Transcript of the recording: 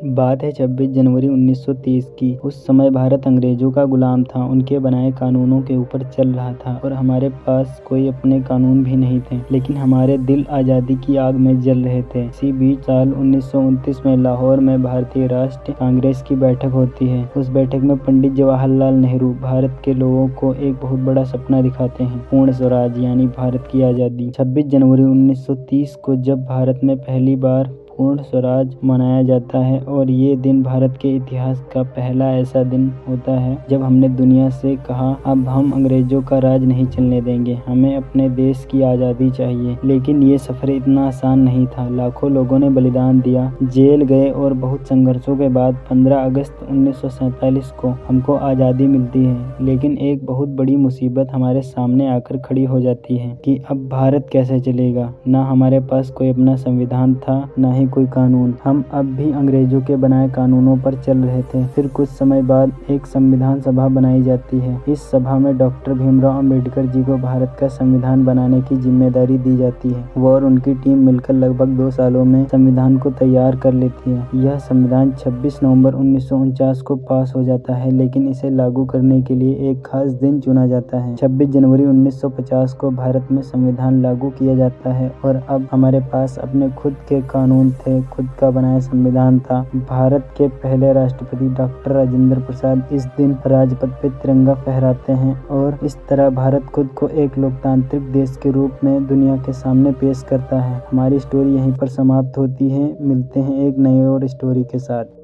बात है 26 जनवरी 1930 की। उस समय भारत अंग्रेजों का गुलाम था, उनके बनाए कानूनों के ऊपर चल रहा था और हमारे पास कोई अपने कानून भी नहीं थे, लेकिन हमारे दिल आज़ादी की आग में जल रहे थे। इसी बीच साल 1929 में लाहौर में भारतीय राष्ट्रीय कांग्रेस की बैठक होती है। उस बैठक में पंडित जवाहरलाल नेहरू भारत के लोगों को एक बहुत बड़ा सपना दिखाते हैं, पूर्ण स्वराज यानी भारत की आज़ादी। 26 जनवरी 1930 को जब भारत में पहली बार पूर्ण स्वराज मनाया जाता है और ये दिन भारत के इतिहास का पहला ऐसा दिन होता है जब हमने दुनिया से कहा, अब हम अंग्रेजों का राज नहीं चलने देंगे, हमें अपने देश की आज़ादी चाहिए। लेकिन ये सफर इतना आसान नहीं था। लाखों लोगों ने बलिदान दिया, जेल गए और बहुत संघर्षों के बाद 15 अगस्त 1947 को हमको आज़ादी मिलती है। लेकिन एक बहुत बड़ी मुसीबत हमारे सामने आकर खड़ी हो जाती है कि अब भारत कैसे चलेगा। ना हमारे पास कोई अपना संविधान था, ना ही कोई कानून। हम अब भी अंग्रेजों के बनाए कानूनों पर चल रहे थे। फिर कुछ समय बाद एक संविधान सभा बनाई जाती है। इस सभा में डॉक्टर भीमराव अंबेडकर जी को भारत का संविधान बनाने की जिम्मेदारी दी जाती है। वो और उनकी टीम मिलकर लगभग 2 सालों में संविधान को तैयार कर लेती है। यह संविधान 26 नवंबर 1949 को पास हो जाता है, लेकिन इसे लागू करने के लिए एक खास दिन चुना जाता है। 26 जनवरी 1950 को भारत में संविधान लागू किया जाता है और अब हमारे पास अपने खुद के कानून थे, खुद का बनाया संविधान था। भारत के पहले राष्ट्रपति डॉक्टर राजेंद्र प्रसाद इस दिन राजपथ पे तिरंगा फहराते हैं और इस तरह भारत खुद को एक लोकतांत्रिक देश के रूप में दुनिया के सामने पेश करता है। हमारी स्टोरी यहीं पर समाप्त होती है। मिलते हैं एक नई और स्टोरी के साथ।